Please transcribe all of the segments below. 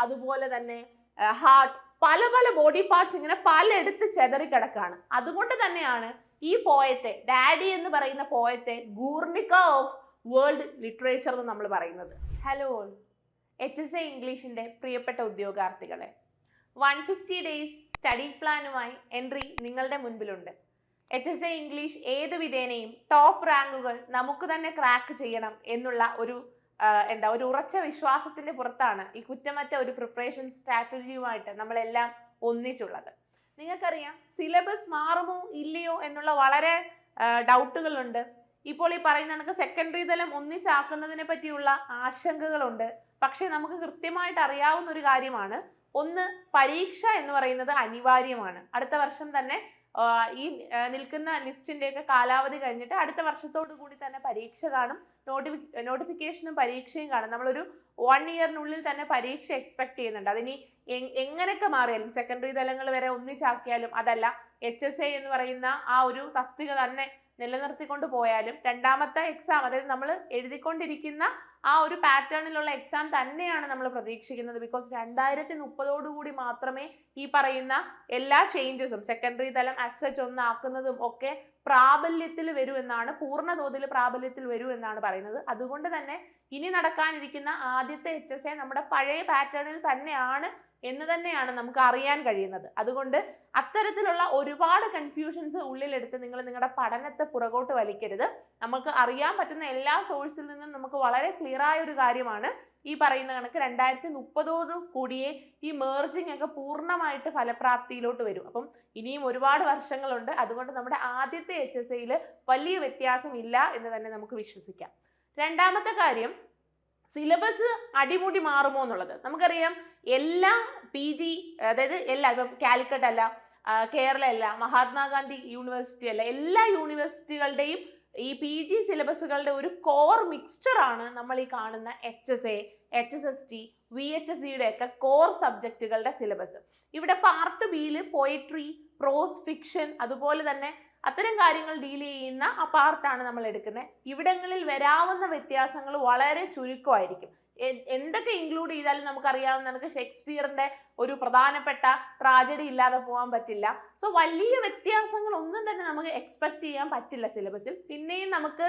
അതുപോലെ തന്നെ ഹാർട്ട്, പല പല ബോഡി പാർട്സ് ഇങ്ങനെ പലയിടത്ത് ചെതറിക്കിടക്കാണ്. അതുകൊണ്ട് തന്നെയാണ് ഈ പോയത്തെ, ഡാഡി എന്ന് പറയുന്ന പോയത്തെ ഗൂർണിക്ക ഓഫ് വേൾഡ് ലിറ്ററേച്ചർ എന്ന് നമ്മൾ പറയുന്നത്. ഹലോ HSA ഇംഗ്ലീഷിന്റെ പ്രിയപ്പെട്ട ഉദ്യോഗാർത്ഥികളെ, 150 ഡേയ്സ് സ്റ്റഡി പ്ലാനുമായി എൻട്രി നിങ്ങളുടെ മുൻപിലുണ്ട്. HSA ഇംഗ്ലീഷ് ഏത് വിധേനയും ടോപ്പ് റാങ്കുകൾ നമുക്ക് തന്നെ ക്രാക്ക് ചെയ്യണം എന്നുള്ള ഒരു ഉറച്ച വിശ്വാസത്തിന്റെ പുറത്താണ് ഈ കുറ്റമറ്റ ഒരു പ്രിപ്പറേഷൻ സ്ട്രാറ്റജിയുമായിട്ട് നമ്മളെല്ലാം ഒന്നിച്ചുള്ളത്. നിങ്ങൾക്കറിയാം, സിലബസ് മാറുമോ ഇല്ലയോ എന്നുള്ള വളരെ ഡൗട്ടുകളുണ്ട്. ഇപ്പോൾ ഈ പറയുന്ന കണക്ക് സെക്കൻഡറി തലം ഒന്നിച്ചാക്കുന്നതിനെ പറ്റിയുള്ള ആശങ്കകളുണ്ട്. പക്ഷെ നമുക്ക് കൃത്യമായിട്ട് അറിയാവുന്ന ഒരു കാര്യമാണ്, ഒന്ന്, പരീക്ഷ എന്ന് പറയുന്നത് അനിവാര്യമാണ്. അടുത്ത വർഷം തന്നെ ഈ നിൽക്കുന്ന ലിസ്റ്റിൻ്റെയൊക്കെ കാലാവധി കഴിഞ്ഞിട്ട് അടുത്ത വർഷത്തോടു കൂടി തന്നെ പരീക്ഷ കാണും. നോട്ടിഫിക്കേഷനും പരീക്ഷയും കാണും. നമ്മളൊരു 1 ഇയറിനുള്ളിൽ തന്നെ പരീക്ഷ എക്സ്പെക്ട് ചെയ്യുന്നുണ്ട്. അതിനി എങ്ങനെയൊക്കെ മാറിയാലും, സെക്കൻഡറി തലങ്ങൾ വരെ ഒന്നിച്ചാക്കിയാലും, അതല്ല HSA എന്ന് പറയുന്ന ആ ഒരു തസ്തിക തന്നെ നിലനിർത്തിക്കൊണ്ട് പോയാലും, രണ്ടാമത്തെ എക്സാം, അതായത് നമ്മൾ എഴുതിക്കൊണ്ടിരിക്കുന്ന ആ ഒരു പാറ്റേണിലുള്ള എക്സാം തന്നെയാണ് നമ്മൾ പ്രതീക്ഷിക്കുന്നത്. ബിക്കോസ് 2030 മാത്രമേ ഈ പറയുന്ന എല്ലാ ചേഞ്ചസും, സെക്കൻഡറി തലം അസച്ച് ഒന്നാക്കുന്നതും ഒക്കെ പ്രാബല്യത്തിൽ വരൂ എന്നാണ്, പൂർണ്ണ തോതിൽ പ്രാബല്യത്തിൽ വരൂ എന്നാണ് പറയുന്നത്. അതുകൊണ്ട് തന്നെ ഇനി നടക്കാനിരിക്കുന്ന ആദ്യത്തെ HSA നമ്മുടെ പഴയ പാറ്റേണിൽ തന്നെയാണ് എന്ന് തന്നെയാണ് നമുക്ക് അറിയാൻ കഴിയുന്നത്. അതുകൊണ്ട് അത്തരത്തിലുള്ള ഒരുപാട് കൺഫ്യൂഷൻസ് ഉള്ളിലെടുത്ത് നിങ്ങൾ നിങ്ങളുടെ പഠനത്തെ പുറകോട്ട് വലിക്കരുത്. നമുക്ക് അറിയാൻ പറ്റുന്ന എല്ലാ സോഴ്സിൽ നിന്നും നമുക്ക് വളരെ ക്ലിയർ ആയ ഒരു കാര്യമാണ് ഈ പറയുന്ന കണക്ക് 2030 കൂടിയേ ഈ മേർജിങ് ഒക്കെ പൂർണ്ണമായിട്ട് ഫലപ്രാപ്തിയിലോട്ട് വരും. അപ്പം ഇനിയും ഒരുപാട് വർഷങ്ങളുണ്ട്. അതുകൊണ്ട് നമ്മുടെ ആദ്യത്തെ HSAയിൽ വലിയ വ്യത്യാസം ഇല്ല എന്ന് തന്നെ നമുക്ക് വിശ്വസിക്കാം. രണ്ടാമത്തെ കാര്യം, സിലബസ് അടിമുടി മാറുമോ എന്നുള്ളത്. നമുക്കറിയാം, എല്ലാ PG, അതായത് എല്ലാ, ഇപ്പം കാലിക്കറ്റ് അല്ല, കേരള അല്ല, മഹാത്മാഗാന്ധി യൂണിവേഴ്സിറ്റി അല്ല, എല്ലാ യൂണിവേഴ്സിറ്റികളുടെയും ഈ PG സിലബസുകളുടെ ഒരു കോർ മിക്സ്ചർ ആണ് നമ്മൾ ഈ കാണുന്ന HSA, HSST, VHSCയുടെ ഒക്കെ കോർ സബ്ജക്റ്റുകളുടെ സിലബസ്. ഇവിടെ പാർട്ട് ബിയിൽ പോയട്രി, പ്രോസ്, ഫിക്ഷൻ, അതുപോലെ തന്നെ അത്തരം കാര്യങ്ങൾ ഡീൽ ചെയ്യുന്ന ആ പാർട്ടാണ് നമ്മൾ എടുക്കുന്നത്. ഇവിടങ്ങളിൽ വരാവുന്ന വ്യത്യാസങ്ങൾ വളരെ ചുരുക്കമായിരിക്കും. എന്തൊക്കെ ഇൻക്ലൂഡ് ചെയ്താലും നമുക്കറിയാവുന്ന നമുക്ക് ഷേക്സ്പിയറിന്റെ ഒരു പ്രധാനപ്പെട്ട ട്രാജഡി ഇല്ലാതെ പോകാൻ പറ്റില്ല. സോ വലിയ വ്യത്യാസങ്ങൾ ഒന്നും തന്നെ നമുക്ക് എക്സ്പെക്ട് ചെയ്യാൻ പറ്റില്ല സിലബസിൽ. പിന്നെയും നമുക്ക്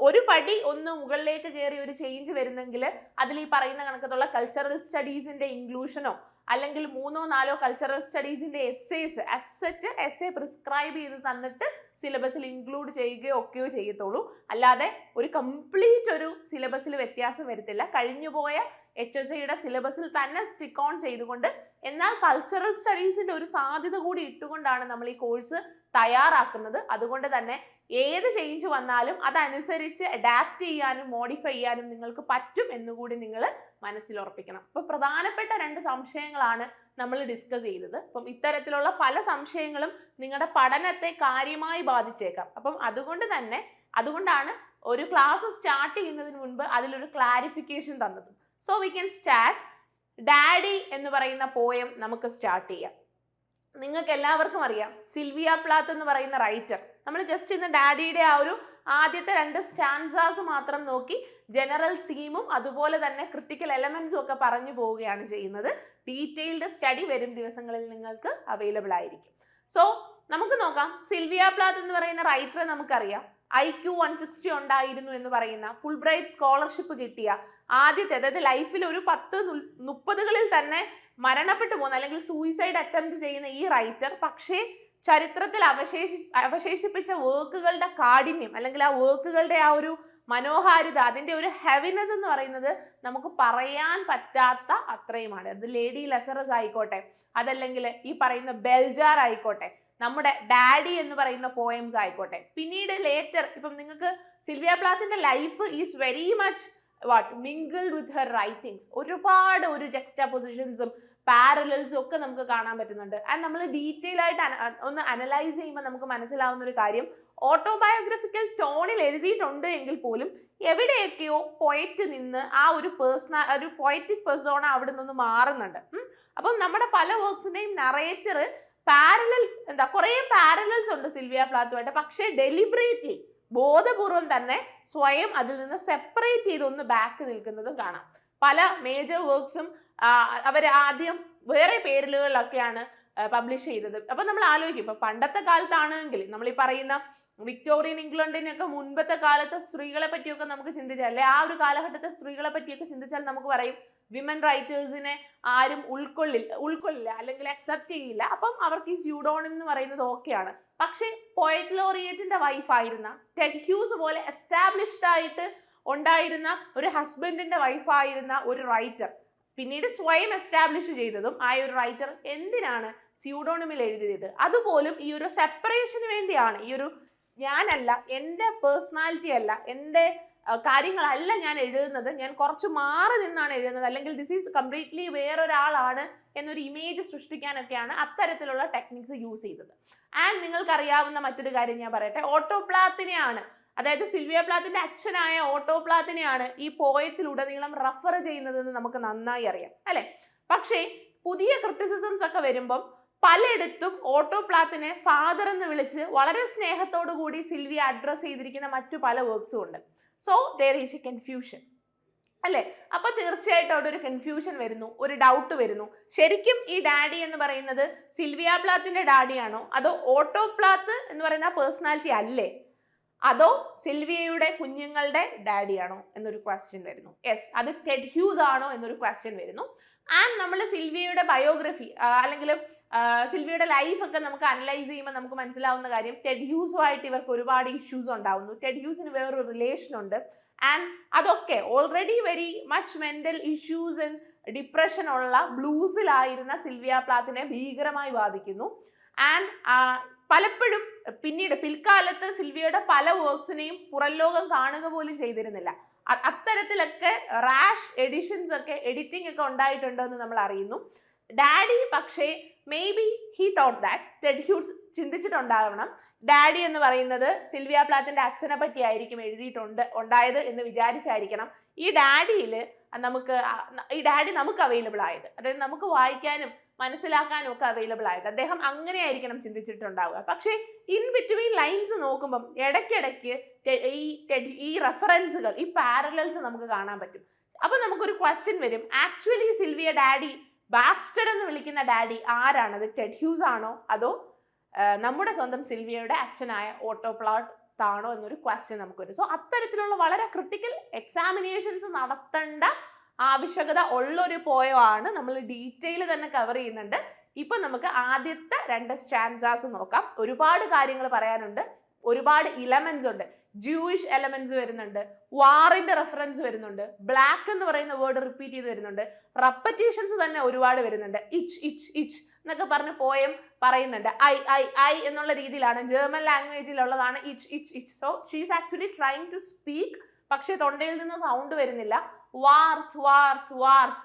ഒരു പടി ഒന്ന് മുകളിലേക്ക് കയറി ഒരു ചേഞ്ച് വരുന്നെങ്കിൽ അതിൽ ഈ പറയുന്ന കണക്കത്തുള്ള കൾച്ചറൽ സ്റ്റഡീസിന്റെ ഇൻക്ലൂഷനോ അല്ലെങ്കിൽ 3 or 4 കൾച്ചറൽ സ്റ്റഡീസിന്റെ എസ്സേസ് അസച്ച് എസ്സേ പ്രിസ്ക്രൈബ് ചെയ്ത് തന്നിട്ട് സിലബസിൽ ഇൻക്ലൂഡ് ചെയ്യുകയോ ഒക്കെയോ ചെയ്യത്തുള്ളൂ. അല്ലാതെ ഒരു കംപ്ലീറ്റ് ഒരു സിലബസിൽ വ്യത്യാസം വരുത്തില്ല. കഴിഞ്ഞുപോയ HSAയുടെ സിലബസിൽ തന്നെ സ്റ്റിക്ക് ഓൺ ചെയ്തുകൊണ്ട്, എന്നാൽ കൾച്ചറൽ സ്റ്റഡീസിന്റെ ഒരു സാധ്യത കൂടി ഇട്ടുകൊണ്ടാണ് നമ്മൾ ഈ കോഴ്സ് തയ്യാറാക്കുന്നത്. അതുകൊണ്ട് തന്നെ ഏത് ചേഞ്ച് വന്നാലും അതനുസരിച്ച് അഡാപ്റ്റ് ചെയ്യാനും മോഡിഫൈ ചെയ്യാനും നിങ്ങൾക്ക് പറ്റും എന്നുകൂടി നിങ്ങൾ മനസ്സിലുറപ്പിക്കണം. അപ്പോൾ പ്രധാനപ്പെട്ട 2 സംശയങ്ങളാണ് നമ്മൾ ഡിസ്കസ് ചെയ്തത്. അപ്പം ഇത്തരത്തിലുള്ള പല സംശയങ്ങളും നിങ്ങളുടെ പഠനത്തെ കാര്യമായി ബാധിച്ചേക്കാം. അപ്പം അതുകൊണ്ടാണ് ഒരു ക്ലാസ് സ്റ്റാർട്ട് ചെയ്യുന്നതിന് മുൻപ് അതിലൊരു ക്ലാരിഫിക്കേഷൻ തന്നത്. So we can start. Daddy എന്ന് പറയുന്ന പോയം നമുക്ക് സ്റ്റാർട്ട് ചെയ്യാം. നിങ്ങൾക്ക് എല്ലാവർക്കും അറിയാം, സിൽവിയ പ്ലാത്ത് എന്ന് പറയുന്ന റൈറ്റർ. നമ്മൾ ജസ്റ്റ് ഇന്ന് ഡാഡിയുടെ ആ ഒരു ആദ്യത്തെ 2 സ്റ്റാൻസാസ് മാത്രം നോക്കി ജനറൽ തീമും അതുപോലെ തന്നെ ക്രിട്ടിക്കൽ എലമെന്റ്സും ഒക്കെ പറഞ്ഞു പോവുകയാണ് ചെയ്യുന്നത്. ഡീറ്റെയിൽഡ് സ്റ്റഡി വരും ദിവസങ്ങളിൽ നിങ്ങൾക്ക് അവൈലബിൾ ആയിരിക്കും. സോ നമുക്ക് നോക്കാം. സിൽവിയ പ്ലാത്ത് എന്ന് പറയുന്ന റൈറ്റർ നമുക്കറിയാം, IQ 160 ഉണ്ടായിരുന്നു എന്ന് പറയുന്ന, ഫുൾ ബ്രൈറ്റ് സ്കോളർഷിപ്പ് കിട്ടിയ ആദ്യത്തെ, അതായത് ലൈഫിൽ ഒരു 10-30കളിൽ തന്നെ മരണപ്പെട്ടു പോകുന്ന അല്ലെങ്കിൽ സൂയിസൈഡ് അറ്റംപ്റ്റ് ചെയ്യുന്ന ഈ റൈറ്റർ, പക്ഷേ ചരിത്രത്തിൽ അവശേഷിപ്പിച്ച വർക്കുകളുടെ കാഠിന്യം അല്ലെങ്കിൽ ആ വർക്കുകളുടെ ആ ഒരു മനോഹാരിത, അതിൻ്റെ ഒരു ഹെവിനെസ് എന്ന് പറയുന്നത് നമുക്ക് പറയാൻ പറ്റാത്ത അത്രയുമാണ്. അത് ലേഡി ലെസറസ് ആയിക്കോട്ടെ, അതല്ലെങ്കിൽ ഈ പറയുന്ന ബെൽജാർ ആയിക്കോട്ടെ, നമ്മുടെ ഡാഡി എന്ന് പറയുന്ന പോയംസ് ആയിക്കോട്ടെ, പിന്നീട് ലേറ്റർ ഇപ്പം നിങ്ങൾക്ക് സിൽവിയ പ്ലാത്തിന്റെ life is very much mingled with her writings. ഒരുപാട് ഒരു ജക്സ്റ്റാപൊസിഷൻസും പാരലൽസും ഒക്കെ നമുക്ക് കാണാൻ പറ്റുന്നുണ്ട്. ആൻഡ് നമ്മൾ ഡീറ്റെയിൽ ആയിട്ട് ഒന്ന് അനലൈസ് ചെയ്യുമ്പോൾ നമുക്ക് മനസ്സിലാവുന്ന ഒരു കാര്യം, ഓട്ടോബയോഗ്രഫിക്കൽ ടോണിൽ എഴുതിയിട്ടുണ്ട് എങ്കിൽ പോലും എവിടെയൊക്കെയോ പോയറ്റ് നിന്ന് ആ ഒരു പോയറ്റിക് പെർസോണ അവിടെ നിന്ന് മാറുന്നുണ്ട്. അപ്പം നമ്മുടെ പല വർക്ക്സിന്റെയും നറേറ്റർ കുറേ പാരലൽസ് ഉണ്ട് സിൽവിയ പ്ലാത്തുമായിട്ട്. പക്ഷേ ഡെലിബറേറ്റ്ലി, ബോധപൂർവം തന്നെ സ്വയം അതിൽ നിന്ന് സെപ്പറേറ്റ് ചെയ്ത് ഒന്ന് ബാക്ക് നിൽക്കുന്നതും കാണാം. പല മേജർ വർക്ക്സും അവർ ആദ്യം വേറെ പേരുകളിലൊക്കെയാണ് പബ്ലിഷ് ചെയ്തത്. അപ്പൊ നമ്മൾ ആലോചിക്കും, ഇപ്പൊ പണ്ടത്തെ കാലത്താണെങ്കിൽ നമ്മൾ ഈ പറയുന്ന വിക്ടോറിയൻ ഇംഗ്ലണ്ടിനൊക്കെ മുൻപത്തെ കാലത്തെ സ്ത്രീകളെ പറ്റിയൊക്കെ നമുക്ക് ചിന്തിച്ചാൽ, അല്ലെ ആ ഒരു കാലഘട്ടത്തെ സ്ത്രീകളെ പറ്റിയൊക്കെ ചിന്തിച്ചാൽ നമുക്ക് പറയും വിമൻ റൈറ്റേഴ്സിനെ ആരും ഉൾക്കൊള്ളില്ല അല്ലെങ്കിൽ അക്സെപ്റ്റ് ചെയ്യില്ല. അപ്പം അവർക്ക് ഈ സ്യൂഡോണിം എന്ന് പറയുന്നത് ഓക്കെയാണ്. പക്ഷേ പോയറ്റ് ലോറിയറ്റിന്റെ വൈഫായിരുന്ന ടെഡ് ഹ്യൂസ് പോലെ എസ്റ്റാബ്ലിഷ്ഡ് ആയിട്ട് ഉണ്ടായിരുന്ന ഒരു ഹസ്ബൻഡിന്റെ വൈഫായിരുന്ന ഒരു റൈറ്റർ പിന്നീട് സ്വയം എസ്റ്റാബ്ലിഷ് ചെയ്തതും ആയ ഒരു റൈറ്റർ എന്തിനാണ് സ്യൂഡോണിമിൽ എഴുതിയത്? അതുപോലും ഈ ഒരു സെപ്പറേഷന് വേണ്ടിയാണ്. ഈ ഒരു ഞാനല്ല, എൻ്റെ പേഴ്സണാലിറ്റി അല്ല, എൻ്റെ കാര്യങ്ങളല്ല ഞാൻ എഴുതുന്നത്, ഞാൻ കുറച്ച് മാറി നിന്നാണ് എഴുതുന്നത്, അല്ലെങ്കിൽ ദിസ് ഈസ് കംപ്ലീറ്റ്ലി വേറൊരാളാണ് എന്നൊരു ഇമേജ് സൃഷ്ടിക്കാനൊക്കെയാണ് അത്തരത്തിലുള്ള ടെക്നിക്സ് യൂസ് ചെയ്തത്. ആൻഡ് നിങ്ങൾക്കറിയാവുന്ന മറ്റൊരു കാര്യം ഞാൻ പറയട്ടെ, ഓട്ടോ പ്ലാത്തിനെയാണ്, അതായത് സിൽവിയ പ്ലാത്തിന്റെ അച്ഛനായ ഓട്ടോ പ്ലാത്തിനെയാണ് ഈ പോയത്തിലുടനീളം റെഫർ ചെയ്യുന്നതെന്ന് നമുക്ക് നന്നായി അറിയാം, അല്ലെ? പക്ഷേ പുതിയ ക്രിറ്റിസിസംസ് ഒക്കെ വരുമ്പം പലയിടത്തും ഓട്ടോ പ്ലാത്തിനെ ഫാദർ എന്ന് വിളിച്ച് വളരെ സ്നേഹത്തോടു കൂടി സിൽവിയ അഡ്രസ് ചെയ്തിരിക്കുന്ന മറ്റു പല വർക്ക്സും ഉണ്ട്. So there is A confusion, അല്ലെ? അപ്പൊ തീർച്ചയായിട്ടും അവിടെ ഒരു കൺഫ്യൂഷൻ വരുന്നു, ഒരു ഡൗട്ട് വരുന്നു. ശരിക്കും ഈ ഡാഡി എന്ന് പറയുന്നത് സിൽവിയ പ്ലാത്തിന്റെ ഡാഡിയാണോ, അതോ ഓട്ടോ പ്ലാത്ത് എന്ന് പറയുന്ന പേഴ്സണാലിറ്റി അല്ലേ, അതോ സിൽവിയയുടെ കുഞ്ഞുങ്ങളുടെ ഡാഡിയാണോ എന്നൊരു ക്വസ്റ്റ്യൻ വരുന്നു. യെസ്, അത് ടെഡ് ഹ്യൂസ് ആണോ എന്നൊരു ക്വസ്റ്റ്യൻ വരുന്നു. ആൻഡ് നമ്മൾ സിൽവിയയുടെ ബയോഗ്രഫി അല്ലെങ്കിൽ സിൽവിയയുടെ ലൈഫൊക്കെ നമുക്ക് അനലൈസ് ചെയ്യുമ്പോൾ നമുക്ക് മനസ്സിലാവുന്ന കാര്യം, ടെഡ് ഹ്യൂസുമായിട്ട് ഇവർക്ക് ഒരുപാട് ഇഷ്യൂസ് ഉണ്ടാവുന്നു. ടെഡ് ഹ്യൂസിന് വേറൊരു റിലേഷൻ ഉണ്ട്. ആൻഡ് അതൊക്കെ already very much mental issues and depression ഉള്ള ബ്ലൂസിലായിരുന്ന സിൽവിയ പ്ലാത്തിനെ ഭീകരമായി ബാധിക്കുന്നു. ആൻഡ് പലപ്പോഴും പിന്നീട് പിൽക്കാലത്ത് സിൽവിയയുടെ പല വർക്ക്സിനെയും പുറം ലോകം കാണുക പോലും ചെയ്തിരുന്നില്ല. അത്തരത്തിലൊക്കെ റാഷ് എഡിഷൻസ് ഒക്കെ എഡിറ്റിംഗ് ഒക്കെ ഉണ്ടായിട്ടുണ്ടെന്ന് നമ്മൾ അറിയുന്നു. ഡാഡി പക്ഷേ maybe he thought that Ted Hughes ചിന്തിച്ചിട്ടുണ്ടാവണം, ഡാഡി എന്ന് പറയുന്നത് സിൽവിയ പ്ലാത്തിന്റെ അച്ഛനെ പറ്റി ആയിരിക്കും ഉണ്ടായത് എന്ന് വിചാരിച്ചായിരിക്കണം ഈ ഡാഡി നമുക്ക് അവൈലബിൾ ആയത്, അതായത് നമുക്ക് വായിക്കാനും മനസ്സിലാക്കാനും ഒക്കെ അവൈലബിൾ ആയത്. അദ്ദേഹം അങ്ങനെയായിരിക്കണം ചിന്തിച്ചിട്ടുണ്ടാവുക. പക്ഷേ ഇൻ ബിറ്റ്വീൻ ലൈൻസ് നോക്കുമ്പം ഇടയ്ക്കിടയ്ക്ക് ഈ റെഫറൻസുകൾ, ഈ പാരലൽസ് നമുക്ക് കാണാൻ പറ്റും. അപ്പൊ നമുക്കൊരു ക്വസ്റ്റ്യൻ വരും, ആക്ച്വലി സിൽവിയ ഡാഡി ബാസ്റ്റഡ് എന്ന് വിളിക്കുന്ന ഡാഡി ആരാണത്? ടെഡ് ഹ്യൂസ് ആണോ അതോ നമ്മുടെ സ്വന്തം സിൽവിയയുടെ അച്ഛനായ ഓട്ടോ പ്ലാത്ത് ആണോ എന്നൊരു ക്വസ്റ്റ്യൻ നമുക്ക് വരും. സോ അത്തരത്തിലുള്ള വളരെ ക്രിട്ടിക്കൽ എക്സാമിനേഷൻസ് നടത്തേണ്ട ആവശ്യകത ഉള്ളൊരു പോയമാണ് നമ്മൾ ഡീറ്റെയിൽ തന്നെ കവർ ചെയ്യുന്നുണ്ട്. ഇപ്പൊ നമുക്ക് ആദ്യത്തെ 2 സ്റ്റാൻസാസ് നോക്കാം. ഒരുപാട് കാര്യങ്ങൾ പറയാനുണ്ട്, ഒരുപാട് ഇലമെന്റ്സ് ഉണ്ട്. ജൂയിഷ് എലമെന്റ്സ് വരുന്നുണ്ട്, വാറിന്റെ റെഫറൻസ് വരുന്നുണ്ട്, ബ്ലാക്ക് എന്ന് പറയുന്ന വേർഡ് റിപ്പീറ്റ് ചെയ്ത് വരുന്നുണ്ട്, റെപ്പറ്റീഷൻസ് തന്നെ ഒരുപാട് വരുന്നുണ്ട്. ഇച്ച് ഇച്ച് ഇച്ച് എന്നൊക്കെ പറഞ്ഞ് പോയം പറയുന്നുണ്ട്. ഐ എന്നുള്ള രീതിയിലാണ്, ജർമ്മൻ ലാംഗ്വേജിലുള്ളതാണ് ഇച്ച് ഇച്ച് ഇച്ച്. So she's actually trying to speak, പക്ഷെ തൊണ്ടയിൽ നിന്ന് സൗണ്ട് വരുന്നില്ല. വാർസ് വാർസ് വാർസ്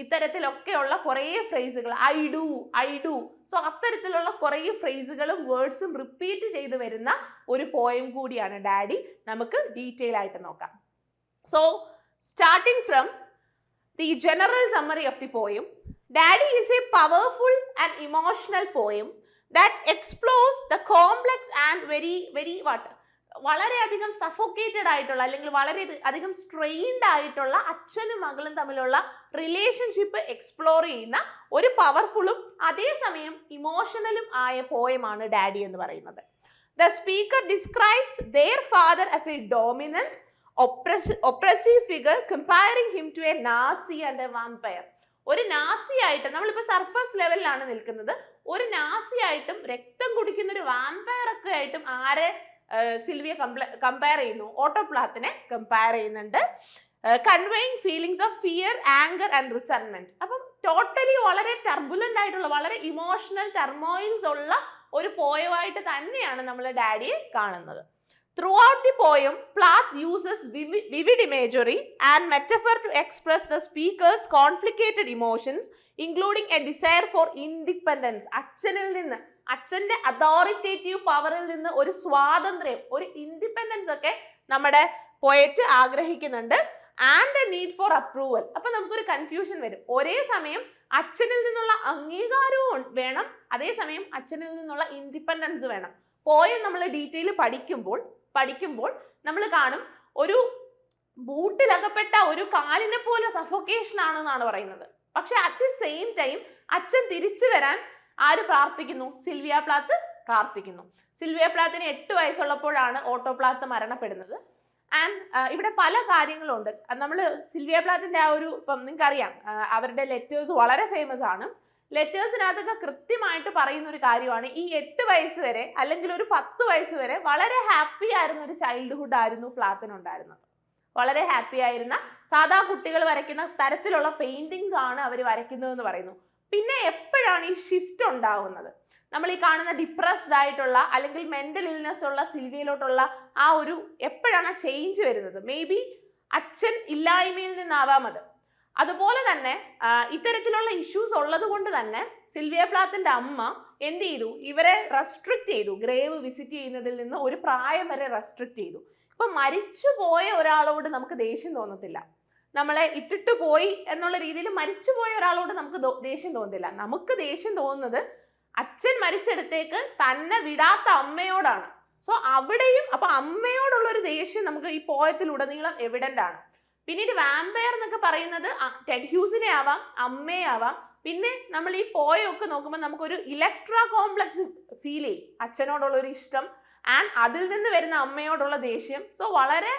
ഇത്തരത്തിലൊക്കെയുള്ള കുറേ ഫ്രേസുകൾ, ഐ ഡു. സോ അത്തരത്തിലുള്ള കുറേ ഫ്രേസുകളും വേർഡ്സും റിപ്പീറ്റ് ചെയ്ത് വരുന്ന ഒരു പോയം കൂടിയാണ് ഡാഡി. നമുക്ക് ഡീറ്റെയിൽ ആയിട്ട് നോക്കാം. So starting from the general summary of the poem, Daddy is a powerful and emotional poem that explores the complex and very വളരെയധികം സഫോക്കേറ്റഡ് ആയിട്ടുള്ള അല്ലെങ്കിൽ വളരെ അധികം സ്ട്രെയിൻഡ് ആയിട്ടുള്ള അച്ഛനും മകളും തമ്മിലുള്ള റിലേഷൻഷിപ്പ് എക്സ്പ്ലോർ ചെയ്യുന്ന ഒരു പവർഫുള്ളും അതേസമയം ഇമോഷണലും ആയ പോയമാണ് ഡാഡി എന്ന് പറയുന്നത്. The speaker describes their father as a dominant, oppressive figure, comparing him to a Nazi and a vampire. ഒരു നാസി ആയിട്ട്, നമ്മളിപ്പോൾ സർഫസ് ലെവലിലാണ് നിൽക്കുന്നത്, ഒരു നാസി ആയിട്ടും രക്തം കുടിക്കുന്ന ഒരു വാമ്പയർ ഒക്കെ ആയിട്ടും ആരെ സിൽവിയ കമ്പയർ ചെയ്യുന്നു? ഓട്ടോ പ്ലാത്തിനെ കമ്പയർ ചെയ്യുന്നുണ്ട്. Conveying feelings of fear, anger and resentment. അപ്പം ടോട്ടലി വളരെ ടർബുലന്റ് ആയിട്ടുള്ള, വളരെ ഇമോഷണൽ ടർമോയിൽസ് ഉള്ള ഒരു പോയമായിട്ട് തന്നെയാണ് നമ്മൾ ഡാഡിയെ കാണുന്നത്. Throughout the poem, Plath uses vivid imagery and metaphor to express the speaker's complicated emotions, including a desire for independence. അച്ഛന്റെ അതോറിറ്റേറ്റീവ് പവറിൽ നിന്ന് ഒരു സ്വാതന്ത്ര്യം, ഒരു ഇൻഡിപെൻഡൻസ് ഒക്കെ നമ്മുടെ പോയറ്റ് ആഗ്രഹിക്കുന്നുണ്ട്. And A need for approval. അപ്പൊ നമുക്കൊരു കൺഫ്യൂഷൻ വരും. ഒരേ സമയം അച്ഛനിൽ നിന്നുള്ള അംഗീകാരവും വേണം, അതേസമയം അച്ഛനിൽ നിന്നുള്ള ഇൻഡിപെൻഡൻസ് വേണം. പോയം നമ്മൾ ഡീറ്റെയിൽ പഠിക്കുമ്പോൾ നമ്മൾ കാണും, ഒരു ബൂട്ടിലകപ്പെട്ട ഒരു കാലിനെ പോലെ സഫോക്കേഷൻ ആണെന്നാണ് പറയുന്നത്. പക്ഷെ അറ്റ് ദി സെയിം ടൈം അച്ഛൻ തിരിച്ചു വരാൻ ആര് പ്രാർത്ഥിക്കുന്നു? സിൽവിയ പ്ലാത്ത് പ്രാർത്ഥിക്കുന്നു. സിൽവിയ പ്ലാത്തിന് 8 വയസ്സുള്ളപ്പോഴാണ് ഓട്ടോ പ്ലാത്ത് മരണപ്പെടുന്നത്. ആൻഡ് ഇവിടെ പല കാര്യങ്ങളുണ്ട്. നമ്മൾ സിൽവിയ പ്ലാത്തിന്റെ ആ ഒരു, ഇപ്പം നിങ്ങൾക്ക് അറിയാം, അവരുടെ ലെറ്റേഴ്സ് വളരെ ഫേമസ് ആണ്. ലെറ്റേഴ്സിനകത്തൊക്കെ കൃത്യമായിട്ട് പറയുന്ന ഒരു കാര്യമാണ്, ഈ 8 വയസ്സ് വരെ അല്ലെങ്കിൽ ഒരു 10 വയസ്സ് വരെ വളരെ ഹാപ്പി ആയിരുന്ന ഒരു ചൈൽഡ്ഹുഡ് ആയിരുന്നു പ്ലാത്തിനുണ്ടായിരുന്നത്. വളരെ ഹാപ്പി ആയിരുന്ന, സാധാ കുട്ടികൾ വരയ്ക്കുന്ന തരത്തിലുള്ള പെയിന്റിങ്സ് ആണ് അവർ വരയ്ക്കുന്നതെന്ന് പറയുന്നു. പിന്നെ എപ്പോഴാണ് ഈ ഷിഫ്റ്റ് ഉണ്ടാവുന്നത്? നമ്മൾ ഈ കാണുന്ന ഡിപ്രസ്ഡ് ആയിട്ടുള്ള അല്ലെങ്കിൽ മെന്റൽ ഇൽനെസ് ഉള്ള സിൽവിയയിലോട്ടുള്ള ആ ഒരു എപ്പോഴാണ് ചേഞ്ച് വരുന്നത്? മേ ബി അച്ഛൻ ഇല്ലായ്മയിൽ നിന്നാവാം അത്. അതുപോലെ തന്നെ ഇത്തരത്തിലുള്ള ഇഷ്യൂസ് ഉള്ളത് കൊണ്ട് തന്നെ സിൽവിയ പ്ലാത്തിന്റെ അമ്മ എന്ത് ചെയ്തു? ഇവരെ റെസ്ട്രിക്ട് ചെയ്തു. ഗ്രേവ് വിസിറ്റ് ചെയ്യുന്നതിൽ നിന്ന് ഒരു പ്രായം വരെ റെസ്ട്രിക്ട് ചെയ്തു. ഇപ്പൊ മരിച്ചു പോയ ഒരാളോട് നമുക്ക് ദേഷ്യം തോന്നത്തില്ല. നമ്മളെ ഇട്ടിട്ട് പോയി എന്നുള്ള രീതിയിൽ മരിച്ചു പോയ ഒരാളോട് നമുക്ക് ദേഷ്യം തോന്നത്തില്ല. നമുക്ക് ദേഷ്യം തോന്നുന്നത് അച്ഛൻ മരിച്ചെടുത്തേക്ക് തന്നെ വിടാത്ത അമ്മയോടാണ്. സോ അവിടെയും അപ്പൊ അമ്മയോടുള്ള ഒരു ദേഷ്യം നമുക്ക് ഈ പോയത്തിലുടനീളം എവിഡന്റ് ആണ്. പിന്നീട് വാമ്പയർ എന്നൊക്കെ പറയുന്നത് ടെഡ് ഹ്യൂസിനെ ആവാം, അമ്മയെ ആവാം. പിന്നെ നമ്മൾ ഈ പോയൊക്കെ നോക്കുമ്പോൾ നമുക്കൊരു ഇലക്ട്രാ കോംപ്ലക്സ് ഫീൽ ചെയ്യും, അച്ഛനോടുള്ള ഒരു ഇഷ്ടം ആൻഡ് അതിൽ നിന്ന് വരുന്ന അമ്മയോടുള്ള ദേഷ്യം. സോ വളരെ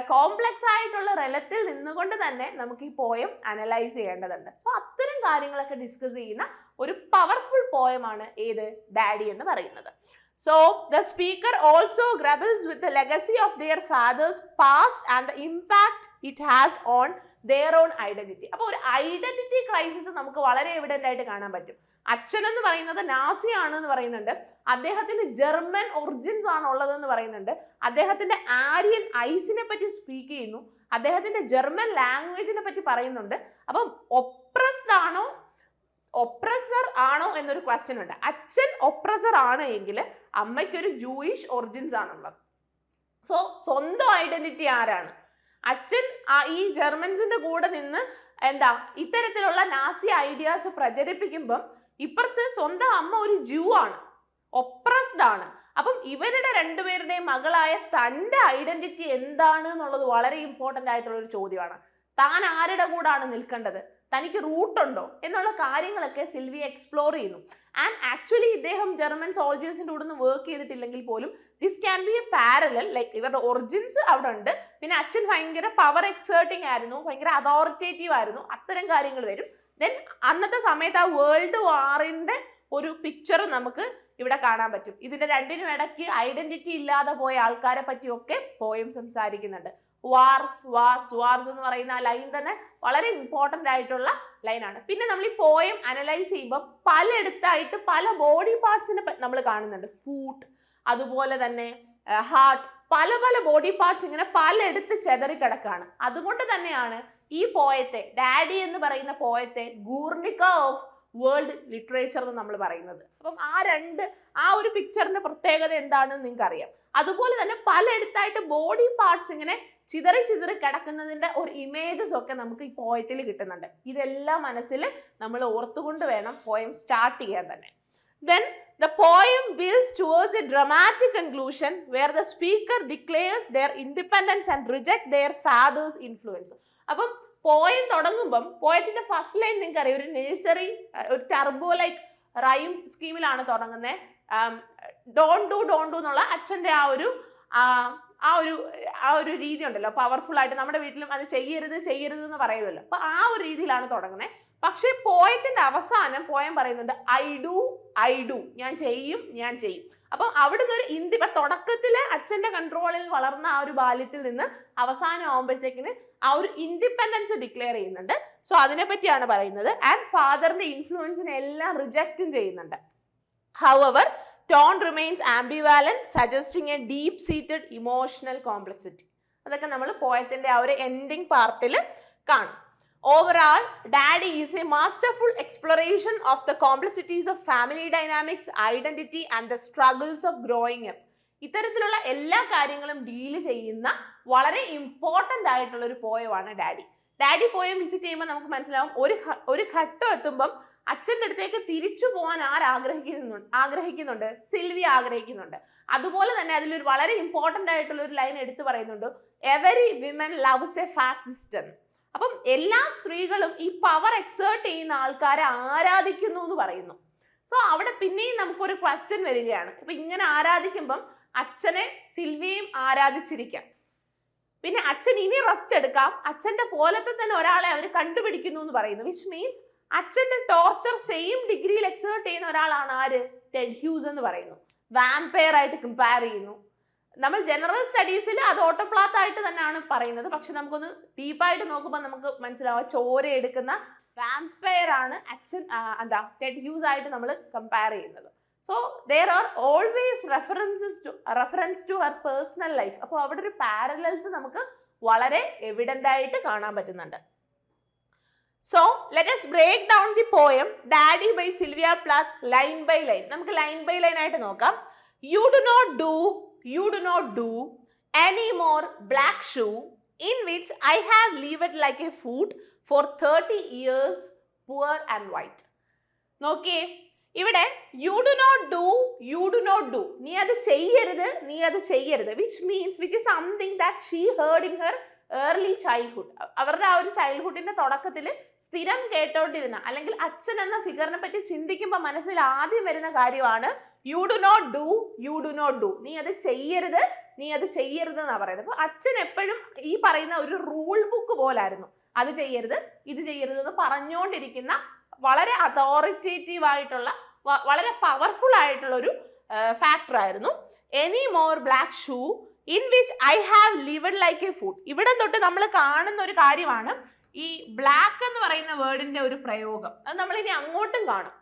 കോംപ്ലക്സ് ആയിട്ടുള്ള റെലത്തിൽ നിന്നുകൊണ്ട് തന്നെ നമുക്ക് ഈ പോയം അനലൈസ് ചെയ്യേണ്ടതുണ്ട്. സോ അത്തരം കാര്യങ്ങളൊക്കെ ഡിസ്കസ് ചെയ്യുന്ന ഒരു പവർഫുൾ പോയമാണ് ഏത്? ഡാഡി എന്ന് പറയുന്നത്. So the speaker also grapples with the legacy of their father's past and the impact it has on their own identity. അപ്പോൾ ഒരു ഐഡന്റിറ്റി ക്രൈസിസ് നമുക്ക് വളരെ എവിഡന്റ് ആയിട്ട് കാണാൻ പറ്റും. അച്ഛൻ എന്ന് പറയുന്നത് നാസി ആണെന്ന് പറയുന്നുണ്ട്, അദ്ദേഹത്തിന് ജർമ്മൻ ഒറിജിൻസ് ആണ് ഉള്ളതെന്ന് പറയുന്നുണ്ട്, അദ്ദേഹത്തിന്റെ ആര്യൻ ഐസിനെ പറ്റി സ്പീക്ക് ചെയ്യുന്നു, അദ്ദേഹത്തിന്റെ ജർമ്മൻ ലാംഗ്വേജിനെ പറ്റി പറയുന്നുണ്ട്. അപ്പം ഒപ്രസ്ഡ് ആണോ ഒപ്രസർ ആണോ എന്നൊരു ക്വസ്റ്റ്യൻ ഉണ്ട്. അച്ഛൻ ഒപ്രസർ ആണ് എങ്കിൽ അമ്മയ്ക്കൊരു ജൂയിഷ് ഒറിജിൻസ് ആണുള്ളത്. സോ സ്വന്തം ഐഡന്റിറ്റി ആരാണ്? അച്ഛൻ ഈ ജർമ്മൻസിന്റെ കൂടെ നിന്ന് എന്താ ഇത്തരത്തിലുള്ള നാസി ഐഡിയാസ് പ്രചരിപ്പിക്കുമ്പം ഇപ്പുറത്ത് സ്വന്തം അമ്മ ഒരു ജൂ ആണ്, ഒപ്രസ്ഡ് ആണ്. അപ്പം ഇവരുടെ രണ്ടുപേരുടെയും മകളായ തൻ്റെ ഐഡന്റിറ്റി എന്താണ് എന്നുള്ളത് വളരെ ഇമ്പോർട്ടൻ്റ് ആയിട്ടുള്ള ഒരു ചോദ്യമാണ്. താൻ ആരുടെ കൂടാണ് നിൽക്കേണ്ടത്, തനിക്ക് റൂട്ടുണ്ടോ എന്നുള്ള കാര്യങ്ങളൊക്കെ സിൽവിയ എക്സ്പ്ലോർ ചെയ്യുന്നു. ആൻഡ് ആക്ച്വലി ഇദ്ദേഹം ജർമ്മൻ സോൾജേഴ്സിൻ്റെ കൂടെ ഒന്നും വർക്ക് ചെയ്തിട്ടില്ലെങ്കിൽ പോലും this can be A parallel. Like ഇവരുടെ ഒറിജിൻസ് അവിടെ ഉണ്ട്, പിന്നെ അച്ഛൻ ഭയങ്കര പവർ എക്സേർട്ടിങ് ആയിരുന്നു, ഭയങ്കര അതോറിറ്റേറ്റീവ് ആയിരുന്നു, അത്തരം കാര്യങ്ങൾ വരും. ദെൻ അന്നത്തെ സമയത്ത് ആ വേൾഡ് വാറിൻ്റെ ഒരു പിക്ചർ നമുക്ക് ഇവിടെ കാണാൻ പറ്റും. ഇതിന്റെ രണ്ടിനും ഇടയ്ക്ക് ഐഡന്റിറ്റി ഇല്ലാതെ പോയ ആൾക്കാരെ പറ്റിയൊക്കെ പോയം സംസാരിക്കുന്നുണ്ട്. വാർസ് വാർസ് വാർസ് എന്ന് പറയുന്ന ആ ലൈൻ തന്നെ വളരെ ഇമ്പോർട്ടൻ്റ് ആയിട്ടുള്ള ലൈനാണ്. പിന്നെ നമ്മൾ ഈ പോയം അനലൈസ് ചെയ്യുമ്പോൾ പലയിടത്തായിട്ട് പല ബോഡി പാർട്സിനെ നമ്മൾ കാണുന്നുണ്ട്. ഫൂട്ട്, അതുപോലെ തന്നെ ഹാർട്ട്, പല പല ബോഡി പാർട്സ് ഇങ്ങനെ പലയിടത്ത് ചെതറിക്കിടക്കാണ്. അതുകൊണ്ട് തന്നെയാണ് ഈ പോയത്തെ, ഡാഡി എന്ന് പറയുന്ന പോയത്തെ ഗൂർണിക്ക ഓഫ് വേൾഡ് ലിറ്ററേച്ചർ എന്ന് നമ്മൾ പറയുന്നത്. അപ്പം ആ ഒരു പിക്ചറിന്റെ പ്രത്യേകത എന്താണെന്ന് നിങ്ങൾക്ക് അറിയാം. അതുപോലെ തന്നെ പലയിടത്തായിട്ട് ബോഡി പാർട്സ് ഇങ്ങനെ ചിതറി കിടക്കുന്നതിന്റെ ഒരു ഇമേജസ് ഒക്കെ നമുക്ക് ഈ പോയത്തിൽ കിട്ടുന്നുണ്ട്. ഇതെല്ലാം മനസ്സിൽ നമ്മൾ ഓർത്തുകൊണ്ട് വേണം പോയം സ്റ്റാർട്ട് ചെയ്യാൻ തന്നെ. Then the poem builds towards a dramatic conclusion where the speaker declares their independence and reject their father's influence. അപ്പം പോയം തുടങ്ങുമ്പം പോയത്തിന്റെ ഫസ്റ്റ് ലൈൻ നിങ്ങൾക്ക് അറിയാം, ഒരു നേഴ്സറി, ഒരു ടർബോ ലൈക്ക് റൈം സ്കീമിലാണ് തുടങ്ങുന്നത്. ഡോണ്ട് ഡു എന്നുള്ള അച്ഛൻ്റെ ആ ഒരു രീതി ഉണ്ടല്ലോ, പവർഫുൾ ആയിട്ട് നമ്മുടെ വീട്ടിലും അത് ചെയ്യരുത് എന്ന് പറയുമല്ലോ. അപ്പൊ ആ ഒരു രീതിയിലാണ് തുടങ്ങുന്നത്. പക്ഷെ പോയത്തിന്റെ അവസാനം പോയം പറയുന്നുണ്ട് ഐ ഡു, ഞാൻ ചെയ്യും. അപ്പം അവിടുന്ന് ഒരു തുടക്കത്തിലെ അച്ഛന്റെ കൺട്രോളിൽ വളർന്ന ആ ഒരു ബാല്യത്തിൽ നിന്ന് അവസാനം ആവുമ്പോഴത്തേക്കിന് ആ ഒരു ഇൻഡിപെൻഡൻസ് ഡിക്ലെയർ ചെയ്യുന്നുണ്ട്. സോ അതിനെ പറ്റിയാണ് പറയുന്നത്. ആൻഡ് ഫാദറിന്റെ ഇൻഫ്ലുവൻസിനെ എല്ലാം റിജക്റ്റും ചെയ്യുന്നുണ്ട്. However tone remains ambivalent, suggesting a deep-seated emotional complexity. അതൊക്കെ നമ്മൾ പോയത്തിന്റെ ആ ഒരു എൻഡിങ് പാർട്ടിൽ കാണും. Overall, Daddy is a masterful exploration of the complexities of family dynamics, identity and the struggles of growing up. ഇത്തരത്തിലുള്ള എല്ലാ കാര്യങ്ങളും ഡീൽ ചെയ്യുന്ന വളരെ ഇമ്പോർട്ടൻ്റ് ആയിട്ടുള്ള ഒരു പോയമാണ് ഡാഡി പോയം വിസിറ്റ് ചെയ്യുമ്പോൾ നമുക്ക് മനസ്സിലാവും, ഒരു ഘട്ടം എത്തുമ്പം അച്ഛൻ്റെ അടുത്തേക്ക് തിരിച്ചു പോകാൻ ആഗ്രഹിക്കുന്നുണ്ട്, സിൽവി ആഗ്രഹിക്കുന്നുണ്ട്. അതുപോലെ തന്നെ അതിലൊരു വളരെ ഇമ്പോർട്ടൻ്റ് ആയിട്ടുള്ള ഒരു ലൈൻ എടുത്തു പറയുന്നുണ്ട്, every women loves A fast system. അപ്പം എല്ലാ സ്ത്രീകളും ഈ പവർ എക്സേർട്ട് ചെയ്യുന്ന ആൾക്കാരെ ആരാധിക്കുന്നു എന്ന് പറയുന്നു. സോ അവിടെ പിന്നെയും നമുക്കൊരു ക്വസ്റ്റ്യൻ വരികയാണ്. അപ്പൊ ഇങ്ങനെ ആരാധിക്കുമ്പം അച്ഛനെ സിൽവിയയും ആരാധിച്ചിരിക്കാം, പിന്നെ അച്ഛൻ ഇനി റെസ്റ്റ് എടുക്കാം, അച്ഛന്റെ പോലത്തെ തന്നെ ഒരാളെ അവർ കണ്ടുപിടിക്കുന്നു എന്ന് പറയുന്നു. വിച്ച് മീൻസ് അച്ഛന്റെ ടോർച്ചർ സെയിം ഡിഗ്രിയിൽ എക്സേർട്ട് ചെയ്യുന്ന ഒരാളാണ് ആര്? ടെഡ് ഹ്യൂസ് എന്ന് പറയുന്നു. വാമ്പയർ ആയിട്ട് കമ്പയർ ചെയ്യുന്നു. നമ്മൾ ജനറൽ സ്റ്റഡീസിൽ അത് ഓട്ടോപ്ലാത്ത് ആയിട്ട് തന്നെയാണ് പറയുന്നത്, പക്ഷെ നമുക്കൊന്ന് ഡീപ്പായിട്ട് നോക്കുമ്പോൾ നമുക്ക് മനസ്സിലാവും ചോര എടുക്കുന്ന വാമ്പയർ ആണ് അച്ഛൻ ടെഡ് ഹ്യൂസ് ആയിട്ട് നമ്മൾ കമ്പയർ ചെയ്യുന്നത്. So there are always reference to her personal life. അപ്പോൾ അവിടെ ഒരു പാരലൽസ് നമുക്ക് വളരെ എവിഡന്റ് ആയിട്ട് കാണാൻ പറ്റുന്നുണ്ട്. So let us break down the poem Daddy by Sylvia Plath line by line. നമുക്ക് ലൈൻ ബൈ ലൈൻ ആയിട്ട് നോക്കാം. You do not do any more black shoe in which I have lived like a foot for 30 years poor and white. നോക്കിയേ, ഇവിടെ you do not do നീ അത് ചെയ്യരുത് which is something that she heard in her early childhood. അവരുടെ ആ ഒരു ചൈൽഡ്ഹുഡിന്റെ തുടക്കത്തിൽ സ്ഥിരം കേട്ടോണ്ടിരുന്ന, അല്ലെങ്കിൽ അച്ഛൻ എന്ന ഫിഗറിനെ പറ്റി ചിന്തിക്കുമ്പോൾ മനസ്സിൽ ആദ്യം വരുന്ന കാര്യമാണ് you do not do നീ അത് ചെയ്യരുത് എന്നാ പറയുന്നത്. അപ്പൊ അച്ഛൻ എപ്പോഴും ഈ പറയുന്ന ഒരു റൂൾ ബുക്ക് പോലായിരുന്നു. അത് ചെയ്യരുത് ഇത് ചെയ്യരുത് എന്ന് പറഞ്ഞുകൊണ്ടിരിക്കുന്ന വളരെ അതോറിറ്റേറ്റീവ് ആയിട്ടുള്ള വളരെ പവർഫുൾ ആയിട്ടുള്ള ഒരു ഫാക്ടർ ആയിരുന്നു. Any more black shoe in which I have lived like a food. ഇവിടെ തൊട്ട് നമ്മൾ കാണുന്ന ഒരു കാര്യമാണ് ഈ ബ്ലാക്ക് എന്ന് പറയുന്ന വേർഡിന്റെ ഒരു പ്രയോഗം. അത് നമ്മൾ ഇനി അങ്ങോട്ടും കാണും.